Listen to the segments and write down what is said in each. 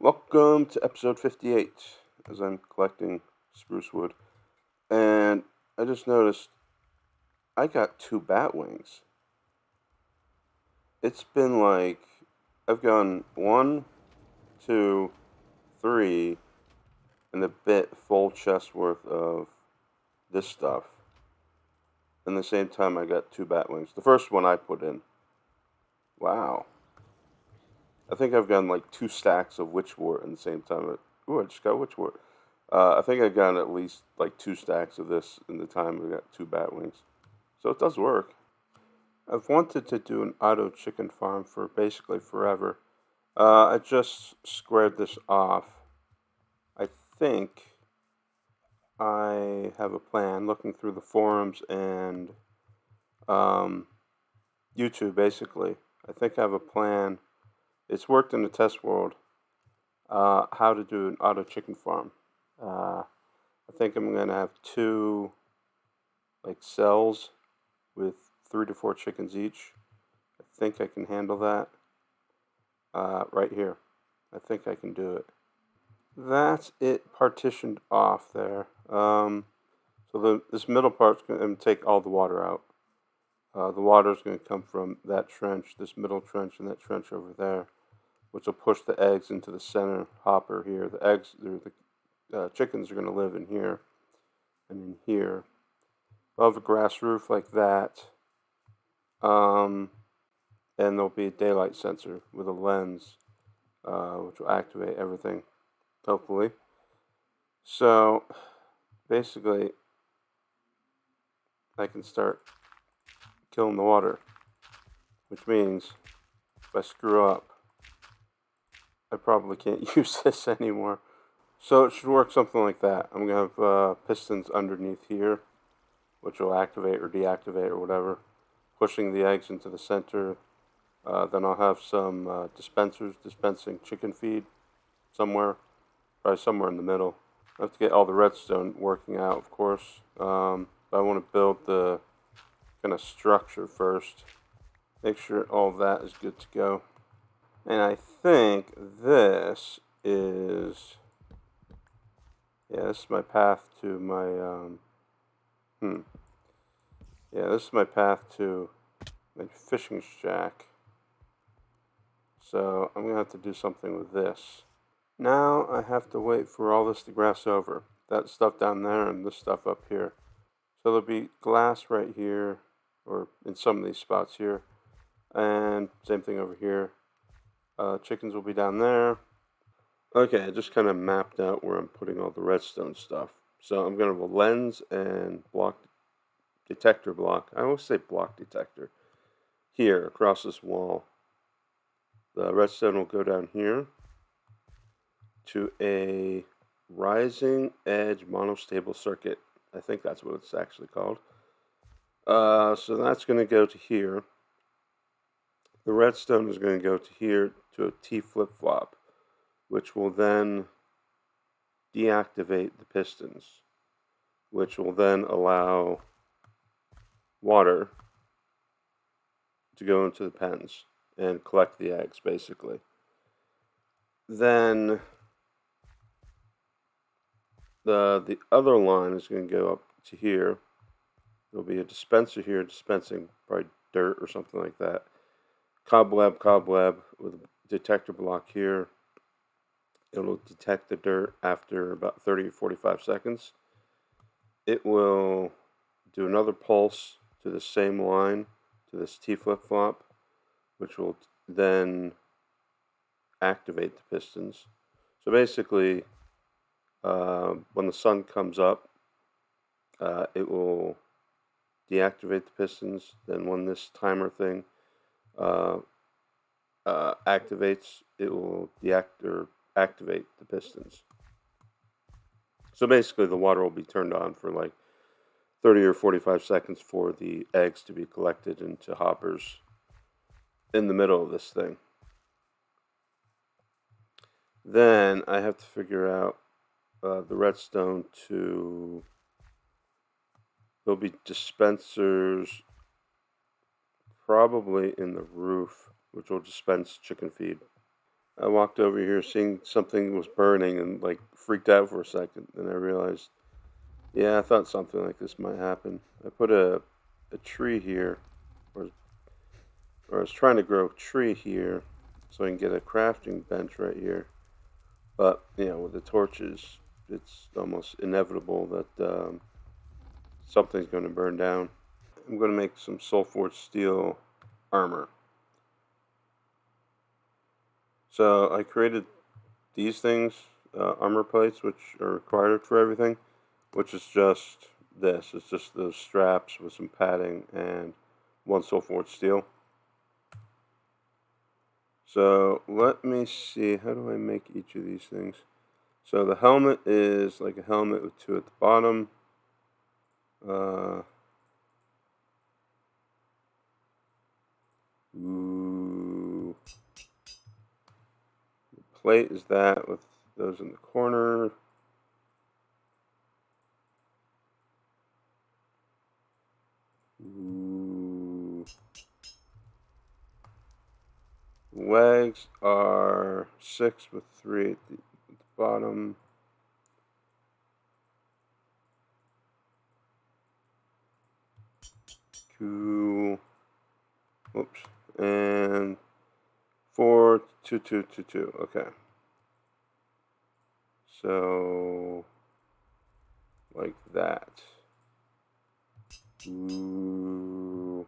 Welcome to episode 58, as I'm collecting spruce wood. And I just noticed I got 2 bat wings. It's been like, I've gone 1, 2, 3, and a bit full chest worth of this stuff. And at the same time, I got 2 bat wings. The first one I put in. Wow. I think I've gotten like 2 stacks of witchwort in the same time. Ooh, I just got witchwort. I think I've gotten at least like 2 stacks of this in the time we got 2 bat wings. So it does work. I've wanted to do an auto chicken farm for basically forever. I just squared this off. I think I have a plan looking through the forums and YouTube basically. I think I have a plan. It's worked in the test world. How to do an auto chicken farm. I think I'm gonna have 2 like cells with 3 to 4 chickens each. I think I can handle that. Right here. I think I can do it. That's it partitioned off there. So this middle part's going to take all the water out. The water is going to come from that trench, this middle trench, and that trench over there, which will push the eggs into the center hopper here. The chickens are going to live in here and in here. I'll have a grass roof like that. And there'll be a daylight sensor with a lens, which will activate everything, hopefully. So, basically, I can start killing the water, which means if I screw up, I probably can't use this anymore. So it should work something like that. I'm going to have pistons underneath here, which will activate or deactivate or whatever, pushing the eggs into the center. Then I'll have some dispensers dispensing chicken feed somewhere, probably somewhere in the middle. I have to get all the redstone working out, of course. But I want to build the kind of structure first. Make sure all that is good to go. And I think this is... Yeah, this is my path to my... Yeah, this is my path to my fishing shack. So I'm going to have to do something with this. Now I have to wait for all this to grass over. That stuff down there and this stuff up here. So there'll be glass right here, or in some of these spots here. And same thing over here. Chickens will be down there. Okay, I just kind of mapped out where I'm putting all the redstone stuff. So I'm going to have a lens and block detector block. I always say block detector. Here, across this wall. The redstone will go down here to a rising edge monostable circuit. I think that's what it's actually called. So that's going to go to here. The redstone is going to go to here to a T flip-flop, which will then deactivate the pistons, which will then allow water to go into the pens and collect the eggs, basically. Then the other line is going to go up to here. There'll be a dispenser here dispensing probably dirt or something like that. Cobweb with a detector block here. It'll detect the dirt after about 30 or 45 seconds. It will do another pulse to the same line, to this T flip-flop, which will then activate the pistons. So basically, when the sun comes up, it will deactivate the pistons. Then when this timer thing activates, it will activate the pistons. So basically the water will be turned on for like 30 or 45 seconds for the eggs to be collected into hoppers in the middle of this thing. Then I have to figure out the redstone to... There'll be dispensers probably in the roof, which will dispense chicken feed. I walked over here seeing something was burning and like freaked out for a second. Then I realized, yeah, I thought something like this might happen. I put a tree here, or, or I was trying to grow a tree here so I can get a crafting bench right here. But, you know, with the torches, it's almost inevitable that something's going to burn down. I'm going to make some sulfur steel armor. So I created these things, armor plates, which are required for everything, which is just this. It's just those straps with some padding and one sulfur steel. So let me see, how do I make each of these things? So the helmet is like a helmet with two at the bottom. Ooh. The plate is that with those in the corner. Ooh. Legs are 6 with 3 at the bottom. Cool. Oops. And 4, 2, 2, 2, 2. Okay. So, like that. Ooh.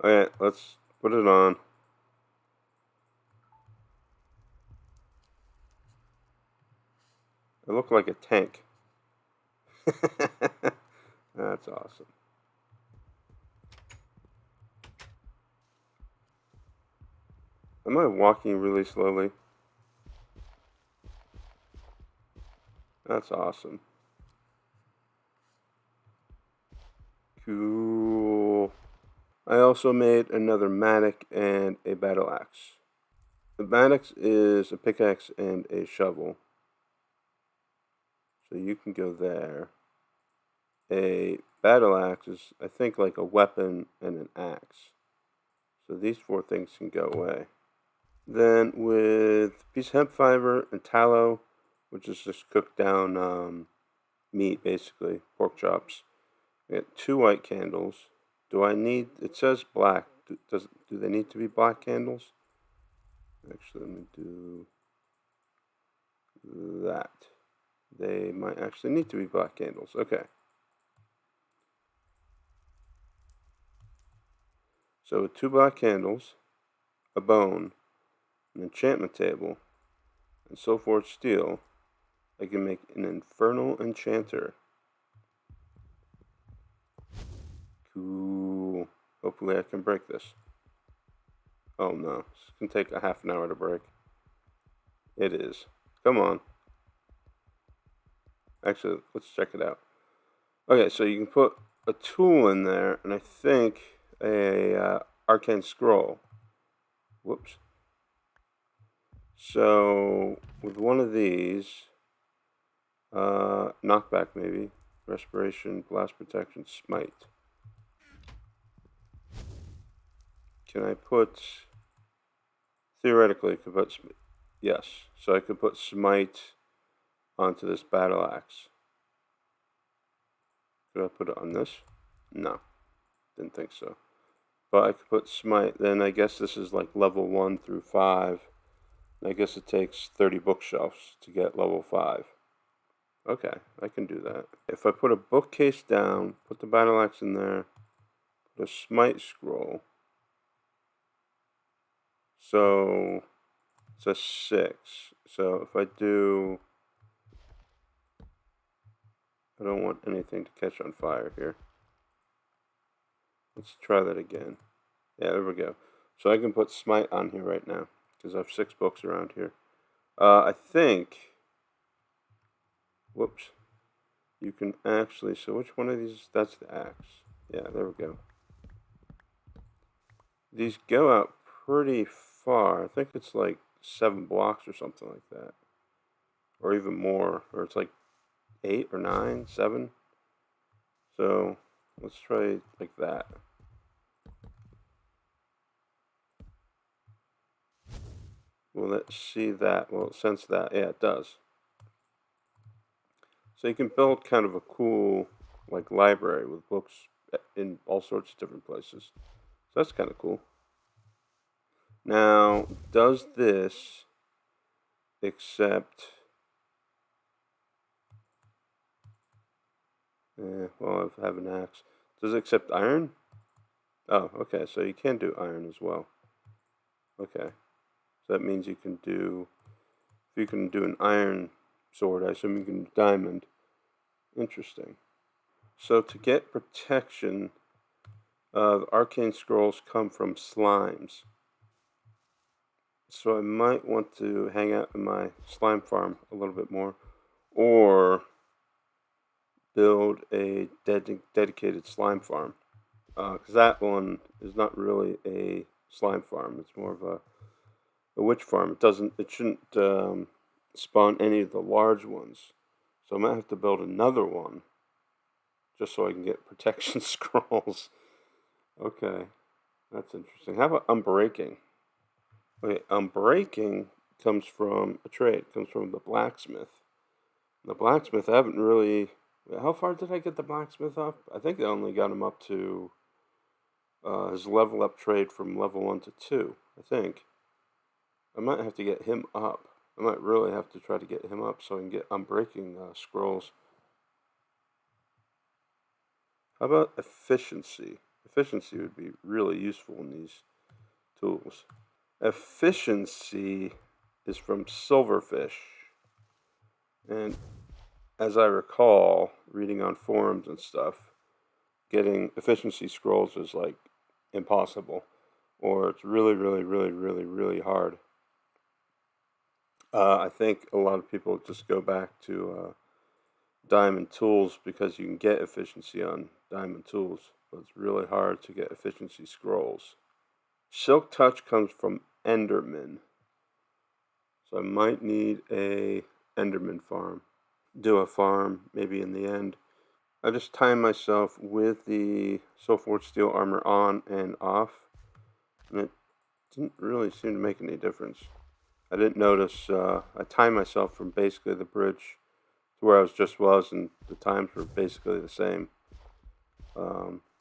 Okay, let's put it on. I look like a tank. That's awesome. Am I walking really slowly? That's awesome. Cool. I also made another mattock and a battle axe. The mattock is a pickaxe and a shovel. So you can go there. A battle axe is, I think, like a weapon and an axe. So these 4 things can go away. Then with a piece of hemp fiber and tallow, which is just cooked down meat, basically, pork chops. I got 2 white candles. Do I need, it says black. Do they need to be black candles? Actually, let me do that. They might actually need to be black candles. Okay. So with 2 black candles, a bone, an enchantment table, and so forth steel, I can make an infernal enchanter. Cool. Hopefully I can break this. Oh no, it's going to take a half an hour to break. It is. Come on. Actually, let's check it out. Okay, so you can put a tool in there, and I think a arcane scroll. Whoops. So with one of these, knockback maybe, respiration, blast protection, smite. Can I put? Theoretically, I could put. Yes, so I could put smite onto this battle axe. Could I put it on this? No, didn't think so. But I could put smite. Then I guess this is like level 1 through 5. I guess it takes 30 bookshelves to get level 5. Okay, I can do that. If I put a bookcase down, put the battle axe in there, put a smite scroll. So it's a 6. So if I do, I don't want anything to catch on fire here. Let's try that again. Yeah, there we go. So I can put smite on here right now because I have 6 books around here. I think, whoops, you can actually, so which one of these, that's the axe. Yeah, there we go. These go out pretty far. I think it's like 7 blocks or something like that. Or even more. Or it's like 8 or 9, 7. So let's try like that. Will it see that? Will it sense that? Yeah, it does. So you can build kind of a cool, like, library with books in all sorts of different places. So that's kind of cool. Now, does this accept... well, I have an axe. Does it accept iron? Oh, okay, so you can do iron as well. Okay, so that means you can do... If you can do an iron sword, I assume you can do diamond. Interesting. So to get protection, the arcane scrolls come from slimes. So I might want to hang out in my slime farm a little bit more, or build a dedicated slime farm. Because that one is not really a slime farm. It's more of a witch farm. It shouldn't spawn any of the large ones. So I might have to build another one just so I can get protection scrolls. Okay, that's interesting. How about unbreaking? Okay, unbreaking comes from a trade. It comes from the blacksmith. The blacksmith, I haven't really... How far did I get the blacksmith up? I think I only got him up to his level up trade from level 1 to 2, I think. I might have to get him up. I might really have to try to get him up so I can get unbreaking scrolls. How about efficiency? Efficiency would be really useful in these tools. Efficiency is from silverfish. And as I recall, reading on forums and stuff, getting efficiency scrolls is like impossible. Or it's really, really, really, really, really hard. I think a lot of people just go back to diamond tools because you can get efficiency on diamond tools, but it's really hard to get efficiency scrolls. Silk touch comes from Enderman, so I might need a Enderman farm. Do a farm maybe in the end. I just timed myself with the Soulforged Steel armor on and off, and it didn't really seem to make any difference. I didn't notice. I timed myself from basically the bridge to where I was, and the times were basically the same.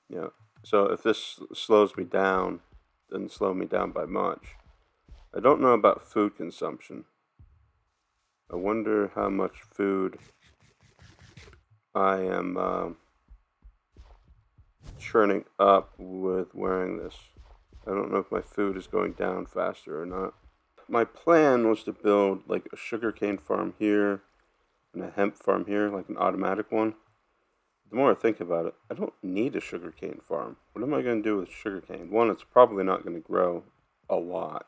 Yeah. So if this slows me down, it doesn't slow me down by much. I don't know about food consumption. I wonder how much food I am churning up with wearing this. I don't know if my food is going down faster or not. My plan was to build like a sugarcane farm here and a hemp farm here, like an automatic one. The more I think about it, I don't need a sugarcane farm. What am I going to do with sugarcane? One, it's probably not going to grow a lot.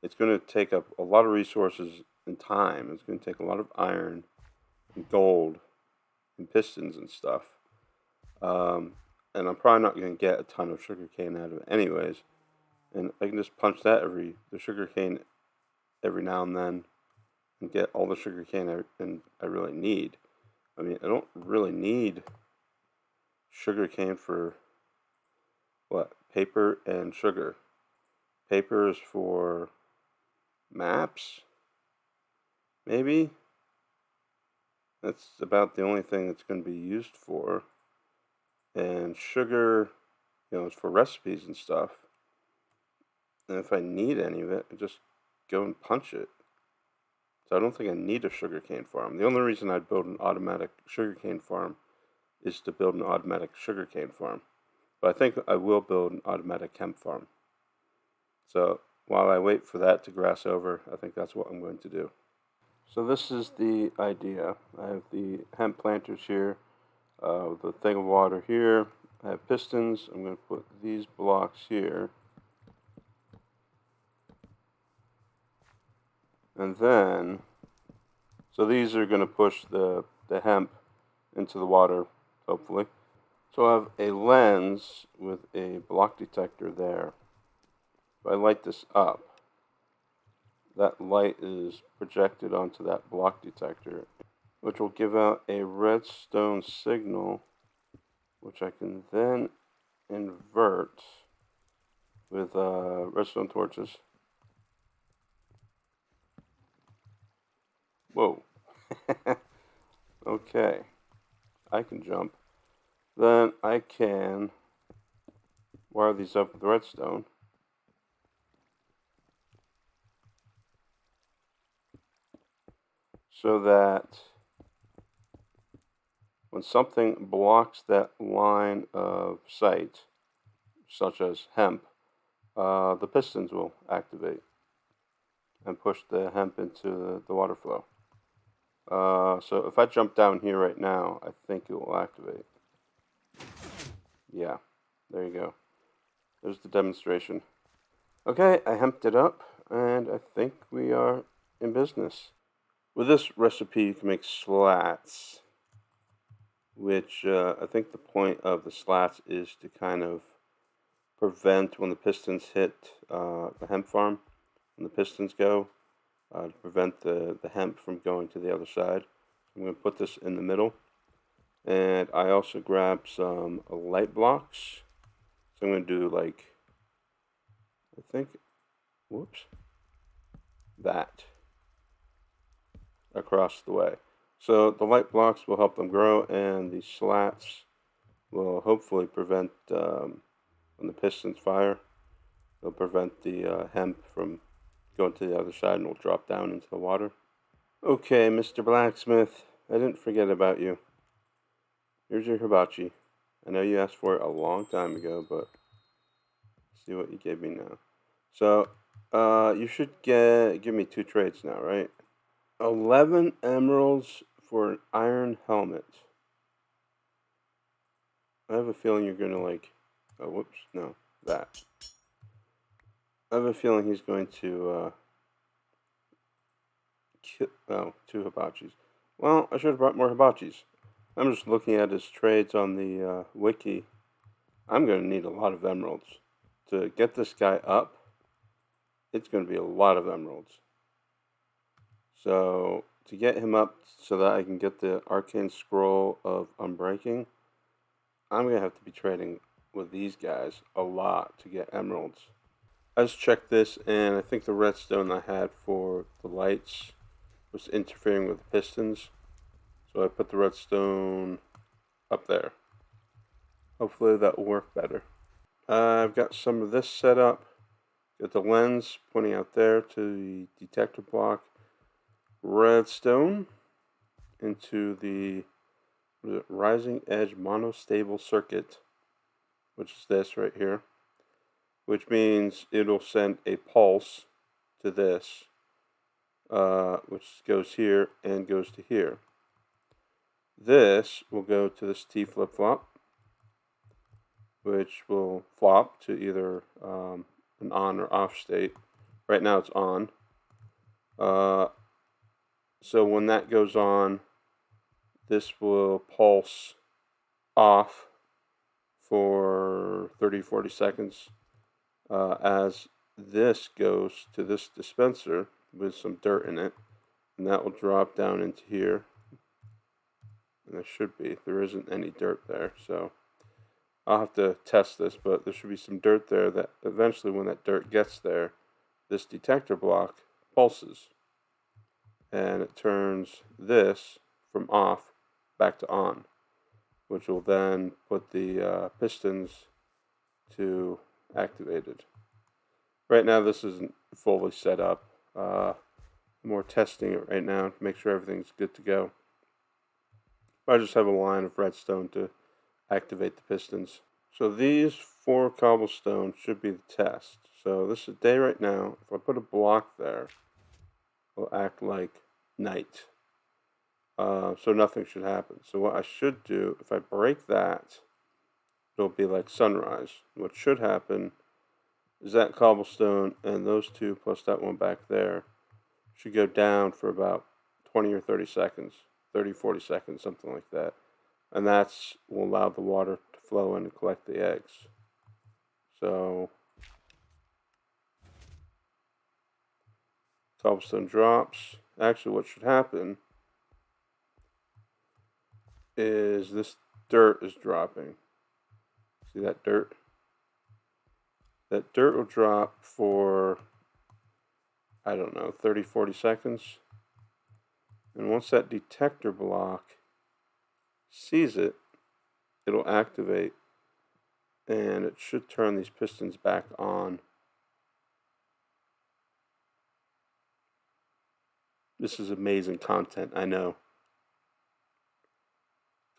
It's going to take up a lot of resources and time. It's going to take a lot of iron and gold and pistons and stuff. And I'm probably not going to get a ton of sugarcane out of it anyways. And I can just punch the sugarcane every now and then and get all the sugarcane I really need. I mean, I don't really need sugarcane for what? Paper and sugar. Paper is for maps, maybe. That's about the only thing it's going to be used for. And sugar, is for recipes and stuff. And if I need any of it, I just go and punch it. So I don't think I need a sugarcane farm. The only reason I'd build an automatic sugarcane farm is to build an automatic sugarcane farm. But I think I will build an automatic hemp farm. So while I wait for that to grass over, I think that's what I'm going to do. So this is the idea. I have the hemp planters here, the thing of water here. I have pistons. I'm going to put these blocks here. And then, so these are going to push the hemp into the water, hopefully. So I have a lens with a block detector there. If I light this up, that light is projected onto that block detector, which will give out a redstone signal, which I can then invert with redstone torches. Okay, I can jump. Then I can wire these up with redstone. So that when something blocks that line of sight, such as hemp, the pistons will activate and push the hemp into the water flow. So if I jump down here right now, I think it will activate. Yeah, there you go. There's the demonstration. Okay, I hemped it up, and I think we are in business. With this recipe, you can make slats, which I think the point of the slats is to kind of prevent when the pistons hit the hemp farm, when the pistons go, to prevent the hemp from going to the other side. I'm going to put this in the middle. And I also grabbed some light blocks. So I'm going to do like, I think, whoops, that across the way. So the light blocks will help them grow, and the slats will hopefully prevent, when the pistons fire, they'll prevent the hemp from going to the other side and will drop down into the water. Okay, Mr. Blacksmith, I didn't forget about you. Here's your hibachi. I know you asked for it a long time ago, but see what you gave me now. So, you should give me 2 trades now, right? 11 emeralds for an iron helmet. I have a feeling you're gonna like, oh, whoops, no, that. I have a feeling he's going to, kill, oh, 2 hibachis. Well, I should have brought more hibachis. I'm just looking at his trades on the wiki. I'm going to need a lot of emeralds. To get this guy up, it's going to be a lot of emeralds. So, to get him up so that I can get the arcane scroll of unbreaking, I'm going to have to be trading with these guys a lot to get emeralds. I just checked this, and I think the redstone I had for the lights was interfering with the pistons. So I put the redstone up there. Hopefully that will work better. I've got some of this set up. Got the lens pointing out there to the detector block. Redstone into the rising edge monostable circuit, which is this right here, which means it'll send a pulse to this, which goes here and goes to here. This will go to this T flip-flop, which will flop to either an on or off state. Right now it's on. So when that goes on, this will pulse off for 30-40 seconds as this goes to this dispenser with some dirt in it, and that will drop down into here. And there isn't any dirt there, so I'll have to test this, but there should be some dirt there that eventually when that dirt gets there, this detector block pulses. And it turns this from off back to on, which will then put the pistons to activated. Right now this isn't fully set up. More testing it right now to make sure everything's good to go. I just have a line of redstone to activate the pistons. So these 4 cobblestone should be the test. So this is day right now. If I put a block there, it'll act like night. So nothing should happen. So what I should do, if I break that, it'll be like sunrise. What should happen is that cobblestone and those 2 plus that one back there should go down for about 20 or 30 seconds. 30, 40 seconds, something like that. And that's will allow the water to flow in and collect the eggs. So, cobblestone drops. Actually, what should happen is this dirt is dropping. See that dirt? That dirt will drop for, I don't know, 30, 40 seconds. And once that detector block sees it, it'll activate, and it should turn these pistons back on. This is amazing content, I know.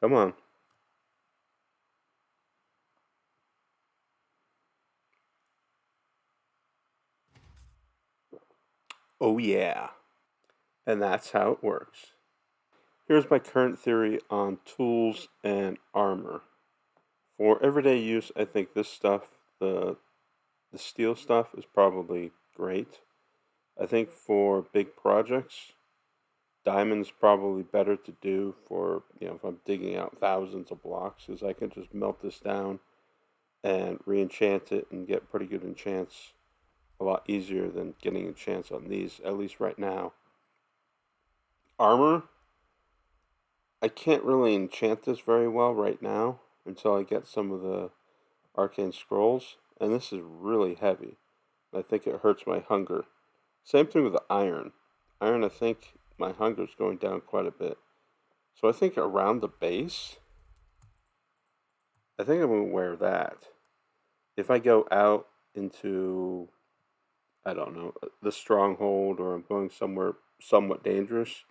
Come on. Oh yeah. And that's how it works. Here's my current theory on tools and armor. For everyday use, I think this stuff, the steel stuff, is probably great. I think for big projects, diamond's probably better to do for, if I'm digging out thousands of blocks, because I can just melt this down and re-enchant it and get pretty good enchants a lot easier than getting enchants on these, at least right now. Armor, I can't really enchant this very well right now until I get some of the arcane scrolls, and this is really heavy. I think it hurts my hunger. Same thing with the iron. Iron, I think my hunger is going down quite a bit. So I think around the base, I think I'm going to wear that. If I go out into, I don't know, the stronghold, or I'm going somewhere somewhat dangerous,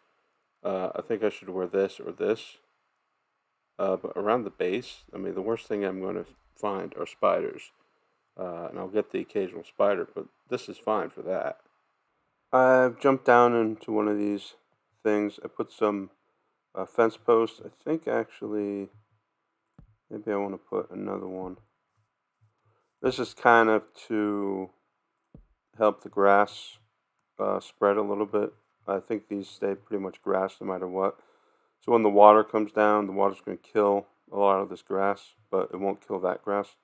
I think I should wear this or this. But around the base, I mean, the worst thing I'm going to find are spiders. And I'll get the occasional spider, but this is fine for that. I've jumped down into one of these things. I put some fence posts. I think actually, maybe I want to put another one. This is kind of to help the grass spread a little bit. I think these stay pretty much grass no matter what. So when the water comes down, the water's going to kill a lot of this grass, but it won't kill that grass.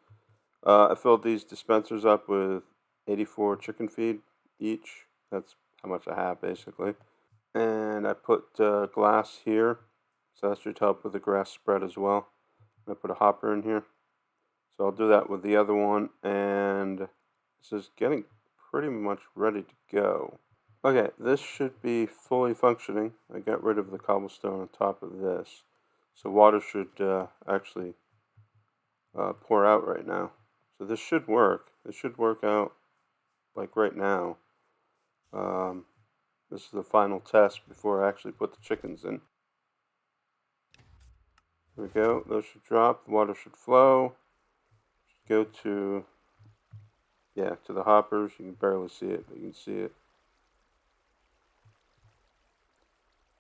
I filled these dispensers up with 84 chicken feed each. That's how much I have, basically. And I put glass here, so that should help with the grass spread as well. I put a hopper in here. So I'll do that with the other one, and this is getting pretty much ready to go. Okay, this should be fully functioning. I got rid of the cobblestone on top of this. So water should actually pour out right now. So this should work. This should work out like right now. This is the final test before I actually put the chickens in. There we go. Those should drop. The water should flow. Go to, to the hoppers. You can barely see it, but you can see it.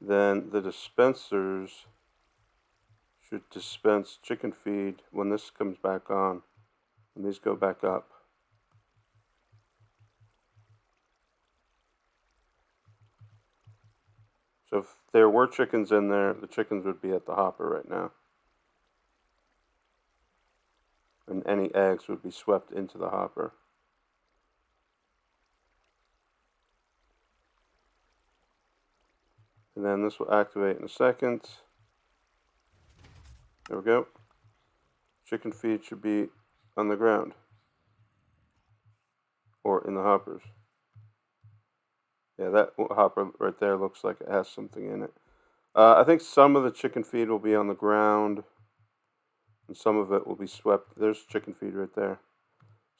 Then the dispensers should dispense chicken feed when this comes back on. When these go back up. So if there were chickens in there, the chickens would be at the hopper right now. And any eggs would be swept into the hopper. And then this will activate in a second. There we go. Chicken feed should be on the ground. Or in the hoppers. Yeah, that hopper right there looks like it has something in it. I think some of the chicken feed will be on the ground. And some of it will be swept. There's chicken feed right there.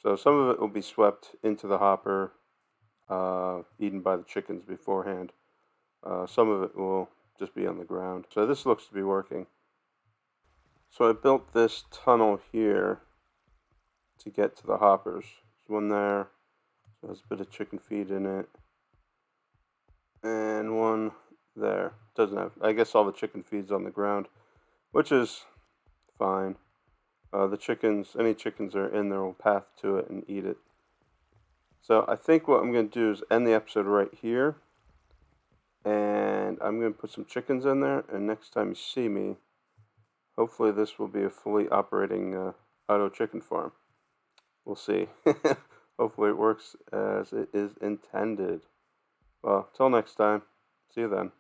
So some of it will be swept into the hopper, eaten by the chickens beforehand. Some of it will just be on the ground. So this looks to be working. So I built this tunnel here to get to the hoppers. There's one there. So there's a bit of chicken feed in it. And one there. Doesn't have, I guess all the chicken feed's on the ground, which is fine. The chickens, any chickens that are in there will path to it and eat it. So I think what I'm going to do is end the episode right here. And I'm going to put some chickens in there. And next time you see me, hopefully this will be a fully operating auto chicken farm. We'll see. Hopefully it works as it is intended. Well, till next time. See you then.